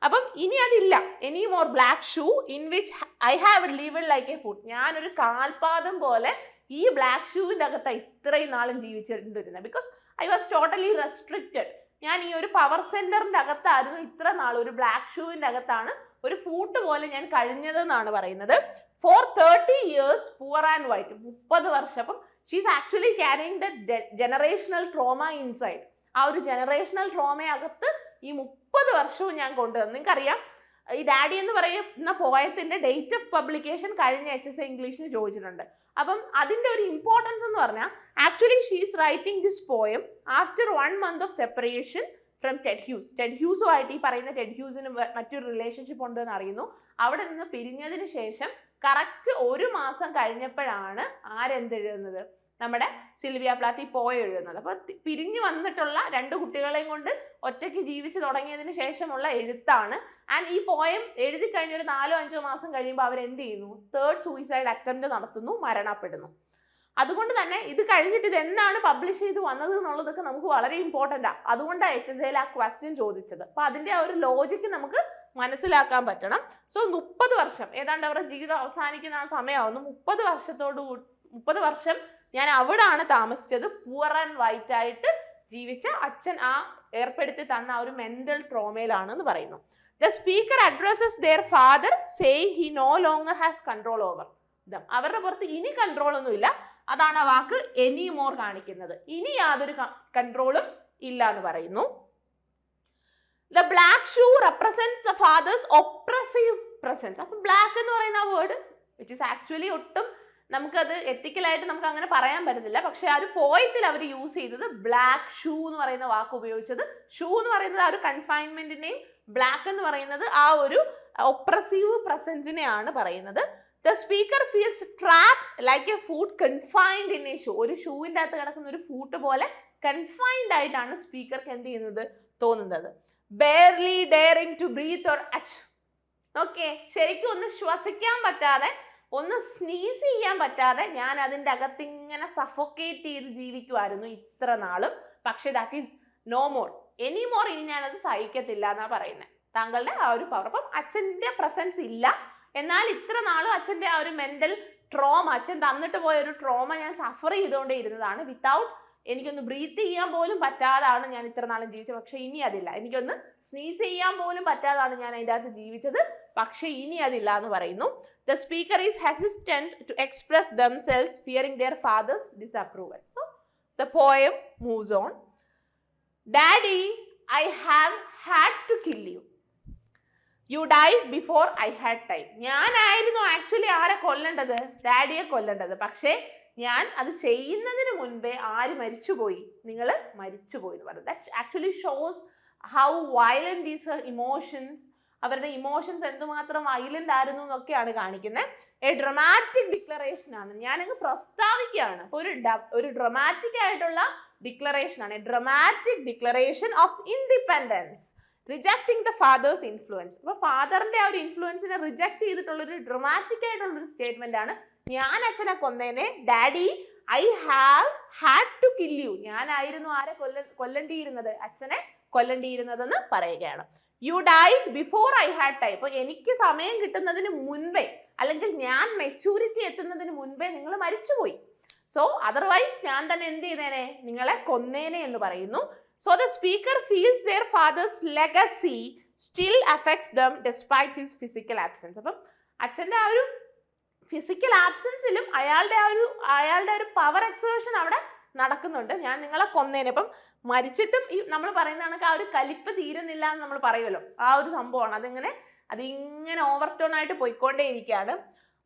അപ്പം ഇനി അതില്ല. Any more black shoe in which I have lived like a foot. ഞാനൊരു കാൽപാദം പോലെ ഈ ബ്ലാക്ക് ഷൂവിൻ്റെ അകത്ത് ഇത്രയും നാളും ജീവിച്ചിട്ടുണ്ടിരുന്നത്. Because I was totally restricted. ഞാൻ ഈ ഒരു പവർ സെന്ററിന്റെ അകത്തായിരുന്നു ഇത്ര നാൾ. ഒരു ബ്ലാക്ക് ഷൂവിന്റെ അകത്താണ് ഒരു ഫൂട്ട് പോലെ ഞാൻ കഴിഞ്ഞതെന്നാണ് പറയുന്നത്. For 30 years poor and white. 30 വർഷം. അപ്പം she's actually carrying the generational trauma inside. ആ ഒരു ജനറേഷണൽ ട്രോമയകത്ത് ഈ 30 വർഷവും ഞാൻ കൊണ്ടുവന്നു. നിങ്ങൾക്കറിയാം, ഈ ഡാഡി എന്ന് പറയുന്ന പോയത്തിന്റെ ഡേറ്റ് ഓഫ് പബ്ലിക്കേഷൻ കഴിഞ്ഞ HSA ഇംഗ്ലീഷിന് ചോദിച്ചിട്ടുണ്ട്. അപ്പം അതിന്റെ ഒരു ഇമ്പോർട്ടൻസ് എന്ന് പറഞ്ഞാൽ actually she's writing this poem after 1 month of separation from Ted Hughes. Ted ഹ്യൂസുമായിട്ട് ഈ പറയുന്ന ടെഡ് ഹ്യൂസിന് മറ്റൊരു റിലേഷൻഷിപ്പ് ഉണ്ടെന്ന് അറിയുന്നു. അവിടെ നിന്ന് പിരിഞ്ഞതിന് ശേഷം കറക്റ്റ് 1 മാസം കഴിഞ്ഞപ്പോഴാണ് ആരെന്തെഴുതുന്നത്? നമ്മുടെ സിൽവിയ പ്ലാത്ത് ഈ പോയം എഴുതുന്നത്. അപ്പൊ പിരിഞ്ഞു വന്നിട്ടുള്ള 2 കുട്ടികളെയും കൊണ്ട് ഒറ്റയ്ക്ക് ജീവിച്ച് തുടങ്ങിയതിന് ശേഷമുള്ള എഴുത്താണ്. ആൻഡ് ഈ പോയം എഴുതി കഴിഞ്ഞ ഒരു 4-5 മാസം കഴിയുമ്പോൾ അവരെന്ത് ചെയ്യുന്നു? 3rd സൂയിസൈഡ് അറ്റംപ്റ്റ് നടത്തുന്നു, മരണപ്പെടുന്നു. അതുകൊണ്ട് തന്നെ ഇത് കഴിഞ്ഞിട്ട് ഇത് എന്നാണ് പബ്ലിഷ് ചെയ്ത് വന്നത് എന്നുള്ളതൊക്കെ നമുക്ക് വളരെ ഇമ്പോർട്ടൻ്റ് ആണ്. അതുകൊണ്ടാണ് HSAയിൽ ആ ക്വസ്റ്റ്യൻ ചോദിച്ചത്. അപ്പൊ അതിന്റെ ആ ഒരു ലോജിക്ക് നമുക്ക് മനസ്സിലാക്കാൻ പറ്റണം. സോ 30 വർഷം ഏതാണ്ട് അവരുടെ ജീവിതം അവസാനിക്കുന്ന ആ സമയമാവുന്നു. 30 വർഷം ഞാൻ അവിടാണ് താമസിച്ചത്. പൂവർ ആൻഡ് വൈറ്റ് ആയിട്ട് ജീവിച്ച അച്ഛൻ ആ ഏർപ്പെടുത്തി തന്ന ആ ഒരു മെന്റൽ ട്രോമയിലാണെന്ന് പറയുന്നു. The speaker addresses their father saying he no longer has control over them. അവരുടെ പുറത്ത് ഇനി കൺട്രോൾ ഒന്നുമില്ല. അതാണ് ആ വാക്ക് എനി മോർ കാണിക്കുന്നത്. ഇനി യാതൊരു കൺട്രോളും ഇല്ല എന്ന് പറയുന്നു. The black shoe represents the father's oppressive presence. അപ്പൊ ബ്ലാക്ക് എന്ന് പറയുന്ന ആ വേർഡ് വിച്ച് ഇസ് ആക്ച്വലി ഒട്ടും നമുക്കത് എത്തിക്കലായിട്ട് നമുക്ക് അങ്ങനെ പറയാൻ പറ്റത്തില്ല. പക്ഷെ ആ ഒരു പോയത്തിൽ അവർ യൂസ് ചെയ്തത് ബ്ലാക്ക് ഷൂ എന്ന് പറയുന്ന വാക്ക് ഉപയോഗിച്ചത്. ഷൂ എന്ന് പറയുന്നത് ആ ഒരു കൺഫൈൻമെന്റിനെയും ബ്ലാക്ക് എന്ന് പറയുന്നത് ആ ഒരു ഒപ്രസീവ് പ്രസൻസിനെയാണ് പറയുന്നത്. The speaker feels trapped like a food confined in A shoe. ഒരു ഷൂവിൻ്റെ അകത്ത് കിടക്കുന്ന ഒരു ഫൂട്ട് പോലെ കൺഫൈൻഡ് ആയിട്ടാണ് സ്പീക്കർക്ക് എന്ത് ചെയ്യുന്നത്? തോന്നുന്നത്. Barely daring to breathe or achoo. Okay, ശരിക്കും ഒന്ന് ശ്വസിക്കാൻ പറ്റാതെ, ഒന്ന് സ്നീസ് ചെയ്യാൻ പറ്റാതെ ഞാൻ അതിൻ്റെ അകത്ത് ഇങ്ങനെ സഫോക്കേറ്റ് ചെയ്ത് ജീവിക്കുമായിരുന്നു ഇത്ര നാളും. പക്ഷെ that is no more any more. ഇനി ഞാനത് സഹിക്കത്തില്ല എന്നാ പറയുന്നത്. താങ്കളുടെ ആ ഒരു പവർ. അപ്പം അച്ഛൻ്റെ പ്രസൻസ് ഇല്ല, എന്നാൽ ഇത്ര നാളും അച്ഛൻ്റെ ആ ഒരു മെന്റൽ ട്രോമ, അച്ഛൻ തന്നിട്ട് പോയ ഒരു ട്രോമ ഞാൻ സഫർ ചെയ്തുകൊണ്ടേ ഇരുന്നതാണ്. വിത്തൗട്ട് എനിക്കൊന്ന് ബ്രീത്ത് ചെയ്യാൻ പോലും പറ്റാതാണ് ഞാൻ ഇത്ര നാളും ജീവിച്ചത്. പക്ഷെ ഇനി അതില്ല. എനിക്കൊന്ന് സ്നീസ് ചെയ്യാൻ പോലും പറ്റാതാണ് ഞാൻ അതിൻ്റെ അകത്ത് ജീവിച്ചത്. പക്ഷെ ഇനി അതില്ല എന്ന് പറയുന്നു. The speaker is hesitant to express themselves, fearing their father's disapproval. So the poem moves on. Daddy, I have had to kill you. You died before I had time. ഞാനായിരുന്നു ആക്ച്വലി ആരെ കൊല്ലേണ്ടത്? ഡാഡിയെ കൊല്ലേണ്ടത്. പക്ഷേ ഞാൻ അത് ചെയ്യുന്നതിന് മുൻപേ ആര് മരിച്ചുപോയി, നിങ്ങൾ മരിച്ചുപോയി എന്ന് പറയുന്നത്. That actually shows how violent is Har emotions. അവരുടെ ഇമോഷൻസ് എന്തുമാത്രം വയലന്റ് ആയിരുന്നു എന്നൊക്കെയാണ് കാണിക്കുന്നത്. എ ഡ്രമാറ്റിക് ഡിക്ലറേഷൻ ആണ്, ഞാനങ്ങ് പ്രസ്താവിക്കുകയാണ്. അപ്പൊ ഒരു ഡ്രമാറ്റിക് ആയിട്ടുള്ള ഡിക്ലറേഷൻ ആണ്, a dramatic declaration of independence, rejecting the father's influence. അപ്പൊ ഫാദറിന്റെ ആ ഒരു ഇൻഫ്ലുവൻസിനെ റിജക്ട് ചെയ്തിട്ടുള്ള ഒരു ഡ്രമാറ്റിക് ആയിട്ടുള്ള ഒരു സ്റ്റേറ്റ്മെന്റ് ആണ്, ഞാൻ അച്ഛനെ കൊന്നേനെ, Daddy I have had to kill you, ഞാനായിരുന്നു ആരെ കൊല്ലേണ്ടിയിരുന്നത്, അച്ഛനെ കൊല്ലേണ്ടിയിരുന്നതെന്ന് പറയുകയാണ്. You died before I had time. അപ്പൊ എനിക്ക് സമയം കിട്ടുന്നതിന് മുൻപേ, അല്ലെങ്കിൽ ഞാൻ മെച്ചൂരിറ്റി എത്തുന്നതിന് മുൻപേ നിങ്ങൾ മരിച്ചുപോയി. സോ അതർവൈസ് ഞാൻ തന്നെ എന്ത് ചെയ്തേനെ, നിങ്ങളെ കൊന്നേനെ എന്ന് പറയുന്നു. So the speaker feels their father's legacy still affects them despite his physical absence. അപ്പം അച്ഛൻ്റെ ആ ഒരു ഫിസിക്കൽ ആബ്സെൻസിലും അയാളുടെ ഒരു പവർ എക്സേർഷൻ അവിടെ നടക്കുന്നുണ്ട്. ഞാൻ നിങ്ങളെ കൊന്നേനെ. അപ്പം മരിച്ചിട്ടും ഈ നമ്മൾ പറയുന്ന കണക്ക് ആ ഒരു കലിപ്പ് തീരുന്നില്ല എന്ന് നമ്മൾ പറയുമല്ലോ, ആ ഒരു സംഭവമാണ്. അതിങ്ങനെ ഓവർടോൺ ആയിട്ട് പോയിക്കൊണ്ടേയിരിക്കുകയാണ്.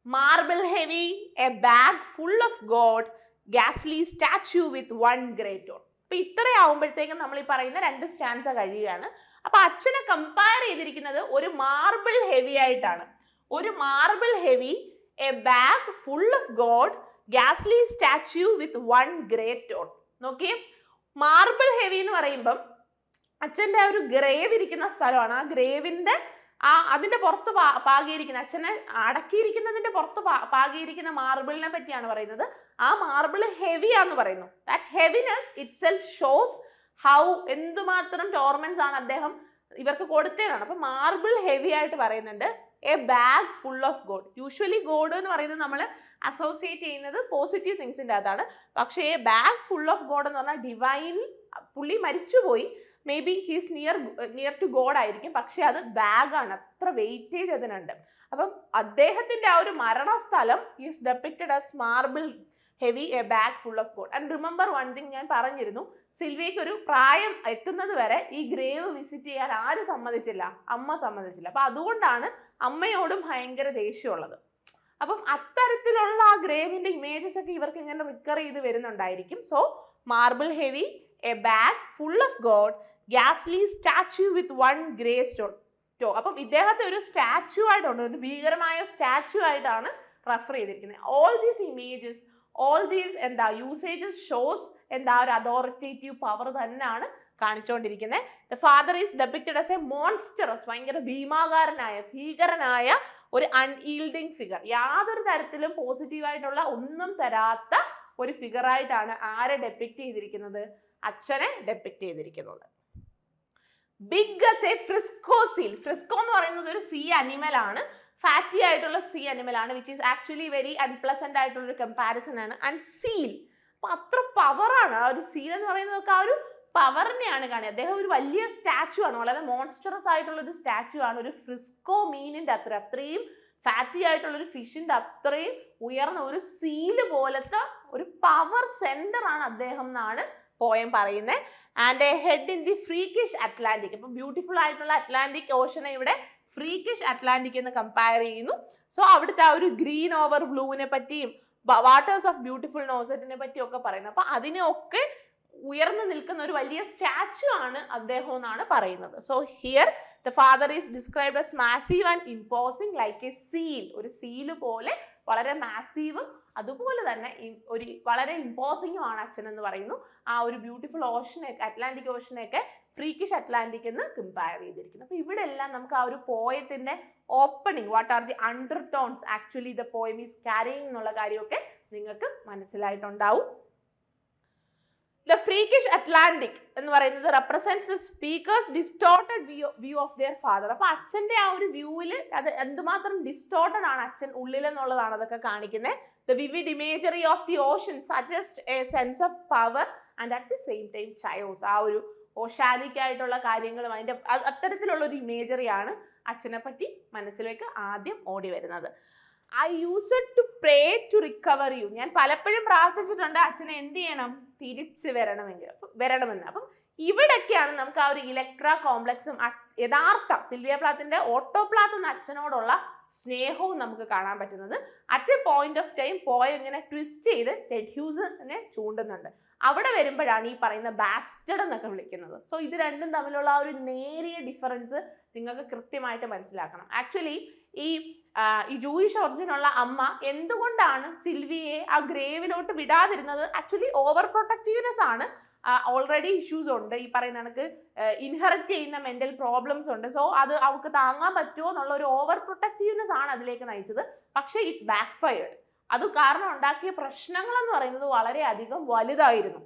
Marble heavy, a bag full of God, ഗ്യാസ്ലി statue with one grey toe. അപ്പൊ ഇത്രയാവുമ്പോഴത്തേക്കും നമ്മൾ ഈ പറയുന്ന 2 സ്റ്റാൻസ കഴിയുകയാണ്. അപ്പൊ അച്ഛനെ കമ്പയർ ചെയ്തിരിക്കുന്നത് ഒരു മാർബിൾ ഹെവി ആയിട്ടാണ്. ഒരു marble heavy, a bag full of God, ഗ്യാസ്ലി statue with one grey toe. നോക്കിയേ, മാർബിൾ ഹെവി എന്ന് പറയുമ്പം അച്ഛൻ്റെ ആ ഒരു ഗ്രേവ് ഇരിക്കുന്ന സ്ഥലമാണ്. ആ ഗ്രേവിന്റെ അതിന്റെ പുറത്ത് പാകിയിരിക്കുന്ന, അച്ഛനെ അടക്കിയിരിക്കുന്നതിന്റെ പുറത്ത് പാകിയിരിക്കുന്ന മാർബിളിനെ പറ്റിയാണ് പറയുന്നത്. ആ മാർബിൾ ഹെവിയാന്ന് പറയുന്നു. That heaviness it self shows how എന്തുമാത്രം ടോർമെന്റ്സ് ആണ് അദ്ദേഹം ഇവർക്ക് കൊടുത്തതാണ്. അപ്പൊ മാർബിൾ ഹെവി ആയിട്ട് പറയുന്നുണ്ട്. A bag full of God. Usually God എന്ന് പറയുന്നത് നമ്മൾ അസോസിയേറ്റ് ചെയ്യുന്നത് പോസിറ്റീവ് തിങ്സിൻ്റെ അകത്താണ്. പക്ഷേ a bag full of God എന്ന് പറഞ്ഞാൽ ഡിവൈൻ, പുള്ളി മരിച്ചുപോയി, maybe he's near to God ആയിരിക്കും, പക്ഷെ അത് ബാഗാണ്, അത്ര വെയിറ്റേജ് അതിനുണ്ട്. അപ്പം അദ്ദേഹത്തിന്റെ ആ ഒരു മരണസ്ഥലം is depicted as marble heavy, a bag full of God. And remember one thing, ഞാൻ പറഞ്ഞിരുന്നു, സിൽവിയയ്ക്ക് ഒരു പ്രായം എത്തുന്നത് വരെ ഈ ഗ്രേവ് വിസിറ്റ് ചെയ്യാൻ ആര് സമ്മതിച്ചില്ല, അമ്മ സമ്മതിച്ചില്ല. അപ്പൊ അതുകൊണ്ടാണ് അമ്മയോടും ഭയങ്കര ദേഷ്യമുള്ളത്. അപ്പം അത്തരത്തിലുള്ള ആ ഗ്രേവിന്റെ ഇമേജസ് ഒക്കെ ഇവർക്ക് ഇങ്ങനെ റിക്കർ ചെയ്ത് വരുന്നുണ്ടായിരിക്കും. So marble heavy, a bag full of God, ഗ്യാസ്ലി statue with one grey stone. അപ്പം ഇദ്ദേഹത്തെ ഒരു സ്റ്റാച്യു ആയിട്ടുണ്ട്, ഒരു ഭീകരമായ സ്റ്റാച്യു ആയിട്ടാണ് റെഫർ ചെയ്തിരിക്കുന്നത്. All these images, all these usages shows ഒരു അതോറിറ്റേറ്റീവ് പവർ തന്നെയാണ് കാണിച്ചുകൊണ്ടിരിക്കുന്നത്. The father is depicted as a monstrous, ഭയങ്കര ഭീമാകാരനായ, ഭീകരനായ ഒരു അൺഈൽഡിങ് ഫിഗർ. യാതൊരു തരത്തിലും പോസിറ്റീവായിട്ടുള്ള ഒന്നും തരാത്ത ഒരു ഫിഗറായിട്ടാണ് ആരെ ഡെപിക്റ്റ് ചെയ്തിരിക്കുന്നത്, അച്ഛനെ ഡെപിക്റ്റ് ചെയ്തിരിക്കുന്നത്. Big as a Frisco seal. Frisco എന്ന് പറയുന്നത് ഒരു സീ അനിമൽ ആണ്, ഫാറ്റി ആയിട്ടുള്ള സീ അനിമൽ ആണ്, which is actually very unpleasant ആയിട്ടുള്ള ഒരു കമ്പാരിസൺ ആണ്. ആൻഡ് സീൽ, അപ്പൊ അത്ര പവറാണ് ആ ഒരു സീൽ എന്ന് പറയുന്നതൊക്കെ, ആ ഒരു പവറിനെയാണ് കാണുക. അദ്ദേഹം ഒരു വലിയ സ്റ്റാച്ചു ആണ്, വളരെ മോൺസ്റ്ററസ് ആയിട്ടുള്ള ഒരു സ്റ്റാച്ചു ആണ്. ഒരു ഫ്രിസ്കോ മീനിന്റെ അത്രയും ഫാറ്റി ആയിട്ടുള്ള ഒരു ഫിഷിന്റെ അത്രയും ഉയർന്ന ഒരു സീല് പോലത്തെ ഒരു പവർ സെന്റർ ആണ് അദ്ദേഹം എന്നാണ് പോയം പറയുന്നത്. And a head in the freakish Atlantic. അപ്പൊ ബ്യൂട്ടിഫുൾ ആയിട്ടുള്ള അറ്റ്ലാന്റിക് ഓഷനെ ഇവിടെ ഫ്രീക്കിഷ് അറ്റ്ലാന്റിക് എന്ന് കമ്പയർ ചെയ്യുന്നു. സോ അവിടുത്തെ ആ ഒരു ഗ്രീൻ ഓവർ ബ്ലൂവിനെ പറ്റിയും വാട്ടേഴ്സ് ഓഫ് ബ്യൂട്ടിഫുൾ നോസറ്റിനെ പറ്റിയും ഒക്കെ പറയുന്നത്. അപ്പൊ അതിനെയൊക്കെ ഉയർന്നു നിൽക്കുന്ന ഒരു വലിയ സ്റ്റാച്ചു ആണ് അദ്ദേഹം എന്നാണ് പറയുന്നത്. So here the father is described as massive and imposing like A seal. ഒരു സീല് പോലെ വളരെ മാസീവും അതുപോലെ തന്നെ ഒരു വളരെ ഇമ്പോസിംഗും ആണ് അച്ഛൻ എന്ന് പറയുന്നു. ആ ഒരു ബ്യൂട്ടിഫുൾ ഓഷനെയൊക്കെ, അറ്റ്ലാന്റിക് ഓഷനെയൊക്കെ ഫ്രീക്കിഷ് അറ്റ്ലാന്റിക് എന്ന് കമ്പയർ ചെയ്തിരിക്കുന്നു. അപ്പൊ ഇവിടെ എല്ലാം നമുക്ക് ആ ഒരു പോയത്തിന്റെ opening, what are the undertones actually the poem is carrying എന്നുള്ള കാര്യമൊക്കെ നിങ്ങൾക്ക് മനസ്സിലായിട്ടുണ്ടാവും. The freakish Atlantic എന്ന് പറയുന്നത് represents the speaker's distorted view of their father. അപ്പൊ അച്ഛന്റെ ആ ഒരു വ്യൂവിൽ അത് എന്തുമാത്രം ഡിസ്റ്റോർട്ടഡ് ആണ് അച്ഛൻ ഉള്ളിൽ എന്നുള്ളതാണ് അതൊക്കെ കാണിക്കുന്നത്. The vivid imagery of the ocean suggests a sense of power and at the same time chaos. ആ ഒരു ഓഷാനിക് ആയിട്ടുള്ള കാര്യങ്ങളും അതിന്റെ അത്തരത്തിലുള്ള ഒരു ഇമേജറിയാണ് അച്ഛനെ പറ്റി മനസ്സിലേക്ക് ആദ്യം ഓടി വരുന്നത്. I used to pray to recover you. ഞാൻ പലപ്പോഴും പ്രാർത്ഥിച്ചിട്ടുണ്ട് അച്ഛനെ എന്ത് ചെയ്യണം, തിരിച്ചു വരണമെന്ന്. അപ്പം ഇവിടൊക്കെയാണ് നമുക്ക് ആ ഒരു ഇലക്ട്ര കോംപ്ലക്സും യഥാർത്ഥ സിൽവിയ പ്ലാത്തിന്റെ ഓട്ടോപ്ലാത്ത് എന്ന അച്ഛനോടുള്ള സ്നേഹവും നമുക്ക് കാണാൻ പറ്റുന്നത്. At A point of time പോയ ഇങ്ങനെ ട്വിസ്റ്റ് ചെയ്ത് ടെഡ് ഹ്യൂസിനെ ചൂണ്ടുന്നുണ്ട്. അവിടെ വരുമ്പോഴാണ് ഈ പറയുന്ന ബാസ്റ്റഡ് എന്നൊക്കെ വിളിക്കുന്നത്. സോ ഇത് രണ്ടും തമ്മിലുള്ള ആ ഒരു നേരിയ ഡിഫറൻസ് നിങ്ങൾക്ക് കൃത്യമായിട്ട് മനസ്സിലാക്കണം. ആക്ച്വലി ഈ ജൂയിഷ് ഒറിജിനുള്ള അമ്മ എന്തുകൊണ്ടാണ് സിൽവിയെ ആ ഗ്രേവിലോട്ട് വിടാതിരുന്നത്? ആക്ച്വലി ഓവർ പ്രൊട്ടക്റ്റീവ്നെസ് ആണ്. ഓൾറെഡി ഇഷ്യൂസ് ഉണ്ട്, ഈ പറയുന്ന കണക്ക് ഇൻഹെറിറ്റ് ചെയ്യുന്ന മെന്റൽ പ്രോബ്ലംസ് ഉണ്ട്. സോ അത് അവൾക്ക് താങ്ങാൻ പറ്റുമോ എന്നുള്ള ഒരു ഓവർ പ്രൊട്ടക്റ്റീവ്നെസ് ആണ് അതിലേക്ക് നയിച്ചത്. പക്ഷെ ഇറ്റ് ബാക്ക് ഫയർഡ്. അത് കാരണം ഉണ്ടാക്കിയ പ്രശ്നങ്ങൾ എന്ന് പറയുന്നത് വളരെയധികം വലുതായിരുന്നു,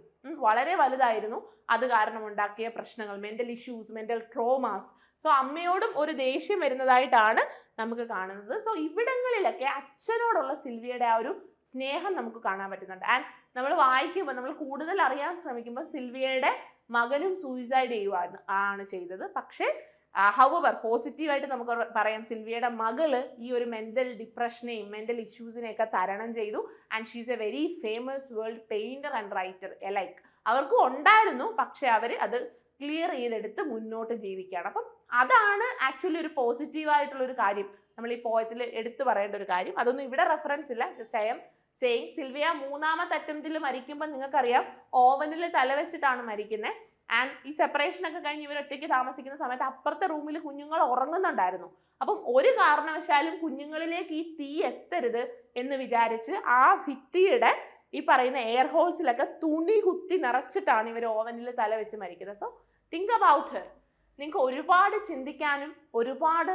വളരെ വലുതായിരുന്നു. അത് കാരണം ഉണ്ടാക്കിയ പ്രശ്നങ്ങൾ, mental issues, mental traumas. So അമ്മയോടും ഒരു ദേഷ്യം വരുന്നതായിട്ടാണ് നമുക്ക് കാണുന്നത്. സോ ഇവിടങ്ങളിലൊക്കെ അച്ഛനോടുള്ള സിൽവിയയുടെ ആ ഒരു സ്നേഹം നമുക്ക് കാണാൻ പറ്റുന്നുണ്ട്. ആൻഡ് നമ്മൾ വായിക്കുമ്പോൾ, നമ്മൾ കൂടുതൽ അറിയാൻ ശ്രമിക്കുമ്പോൾ സിൽവിയയുടെ മകനും സൂയിസൈഡ് ആണ് ചെയ്തത്. പക്ഷേ ഹൗവർ പോസിറ്റീവായിട്ട് നമുക്ക് പറയാം, സിൽവിയയുടെ മകള് ഈ ഒരു മെന്റൽ ഡിപ്രഷനെയും മെന്റൽ ഇഷ്യൂസിനെയൊക്കെ തരണം ചെയ്തു. And she's A very famous world painter and writer alike. അവർക്കും ഉണ്ടായിരുന്നു, പക്ഷെ അവർ അത് ക്ലിയർ ചെയ്തെടുത്ത് മുന്നോട്ട് ജീവിക്കുകയാണ്. അപ്പം അതാണ് ആക്ച്വലി ഒരു പോസിറ്റീവായിട്ടുള്ള ഒരു കാര്യം നമ്മൾ ഈ പോയത്തിൽ എടുത്തു പറയേണ്ട ഒരു കാര്യം. അതൊന്നും ഇവിടെ റെഫറൻസ് ഇല്ല, just I am saying. Sylvia 3ാമത്തെ അറ്റംപ്റ്റിൽ മരിക്കുമ്പോൾ നിങ്ങൾക്കറിയാം ഓവനിൽ തലവെച്ചിട്ടാണ് മരിക്കുന്നത്. ആൻഡ് ഈ സെപ്പറേഷൻ ഒക്കെ കഴിഞ്ഞ് ഇവർ ഒറ്റയ്ക്ക് താമസിക്കുന്ന സമയത്ത് അപ്പുറത്തെ റൂമിൽ കുഞ്ഞുങ്ങൾ ഉറങ്ങുന്നുണ്ടായിരുന്നു. അപ്പം ഒരു കാരണവശാലും കുഞ്ഞുങ്ങളിലേക്ക് ഈ തീ എത്തരുത് എന്ന് വിചാരിച്ച് ആ ഭിത്തിയുടെ ഈ പറയുന്ന എയർ ഹോൾസിലൊക്കെ തുണി കുത്തി നിറച്ചിട്ടാണ് ഇവർ ഓവനിൽ തലവെച്ച് മരിക്കുന്നത്. So think about her. നിങ്ങൾക്ക് ഒരുപാട് ചിന്തിക്കാനും ഒരുപാട്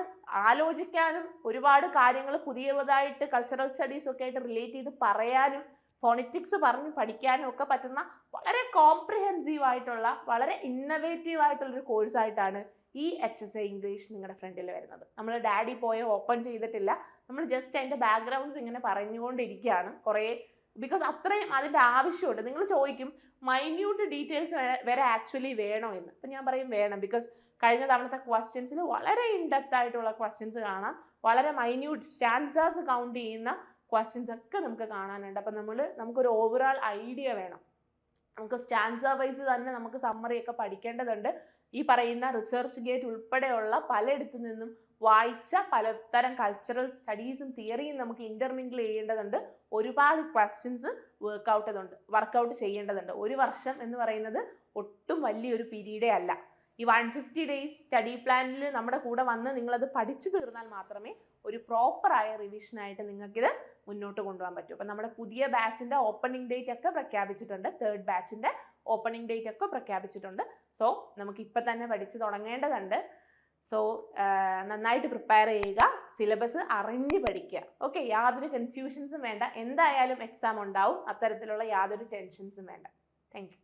ആലോചിക്കാനും ഒരുപാട് കാര്യങ്ങൾ പുതിയതായിട്ട് കൾച്ചറൽ സ്റ്റഡീസ് ഒക്കെ ആയിട്ട് റിലേറ്റ് ചെയ്ത് പറയാനും ഫോണിറ്റിക്സ് പറഞ്ഞ് പഠിക്കാനും ഒക്കെ പറ്റുന്ന വളരെ കോംപ്രിഹെൻസീവ് ആയിട്ടുള്ള വളരെ ഇന്നവേറ്റീവ് ആയിട്ടുള്ളൊരു കോഴ്സായിട്ടാണ് ഈ HSA ഇംഗ്ലീഷ് നിങ്ങളുടെ ഫ്രണ്ടിൽ വരുന്നത്. നമ്മൾ ഡാഡി പോയ ഓപ്പൺ ചെയ്തിട്ടില്ല, നമ്മൾ ജസ്റ്റ് അതിൻ്റെ ബാക്ക്ഗ്രൗണ്ട്സ് ഇങ്ങനെ പറഞ്ഞുകൊണ്ടിരിക്കുകയാണ് കുറേ. ബിക്കോസ് അത്രയും അതിൻ്റെ ആവശ്യമുണ്ട്. നിങ്ങൾ ചോദിക്കും മൈന്യൂട്ട് ഡീറ്റെയിൽസ് വരെ ആക്ച്വലി വേണോ എന്ന്. അപ്പം ഞാൻ പറയും വേണം. ബിക്കോസ് കഴിഞ്ഞ തവണത്തെ ക്വസ്റ്റ്യൻസിൽ വളരെ ഇൻഡെപ്ത് ആയിട്ടുള്ള ക്വസ്റ്റ്യൻസ് കാണാം, വളരെ മൈന്യൂട്ട് സ്റ്റാൻസേഴ്സ് കൗണ്ട് ചെയ്യുന്ന ക്വസ്റ്റ്യൻസ് ഒക്കെ നമുക്ക് കാണാനുണ്ട്. അപ്പം നമുക്കൊരു ഓവറോൾ ഐഡിയ വേണം. നമുക്ക് സ്റ്റാൻസ വൈസ് തന്നെ നമുക്ക് സമ്മറി ഒക്കെ പഠിക്കേണ്ടതുണ്ട്. ഈ പറയുന്ന റിസർച്ച് ഗേറ്റ് ഉൾപ്പെടെയുള്ള പലയിടത്തു നിന്നും വായിച്ച പലതരം കൾച്ചറൽ സ്റ്റഡീസും തിയറിയും നമുക്ക് ഇന്റർമിംഗിൾ ചെയ്യേണ്ടതുണ്ട്. ഒരുപാട് ക്വസ്റ്റ്യൻസ് വർക്കൗട്ട് ചെയ്യേണ്ടതുണ്ട്. 1 വർഷം എന്ന് പറയുന്നത് ഒട്ടും വലിയൊരു പീരീഡേ അല്ല. ഈ 150 ഡേയ്സ് സ്റ്റഡി പ്ലാനിൽ നമ്മുടെ കൂടെ വന്ന് നിങ്ങളത് പഠിച്ചു തീർന്നാൽ മാത്രമേ ഒരു പ്രോപ്പറായ റിവിഷനായിട്ട് നിങ്ങൾക്കിത് മുന്നോട്ട് കൊണ്ടുപോകാൻ പറ്റും. അപ്പം നമ്മുടെ പുതിയ ബാച്ചിൻ്റെ ഓപ്പണിംഗ് ഡേറ്റ് ഒക്കെ പ്രഖ്യാപിച്ചിട്ടുണ്ട്. 3rd ബാച്ചിൻ്റെ ഓപ്പണിംഗ് ഡേറ്റ് ഒക്കെ പ്രഖ്യാപിച്ചിട്ടുണ്ട്. സോ നമുക്ക് ഇപ്പം തന്നെ പഠിച്ച് തുടങ്ങേണ്ടതുണ്ട്. സോ നന്നായിട്ട് പ്രിപ്പയർ ചെയ്യുക, സിലബസ് അറിഞ്ഞ് പഠിക്കുക. ഓക്കെ, യാതൊരു കൺഫ്യൂഷൻസും വേണ്ട. എന്തായാലും എക്സാം ഉണ്ടാവും, അത്തരത്തിലുള്ള യാതൊരു ടെൻഷൻസും വേണ്ട. Thank you.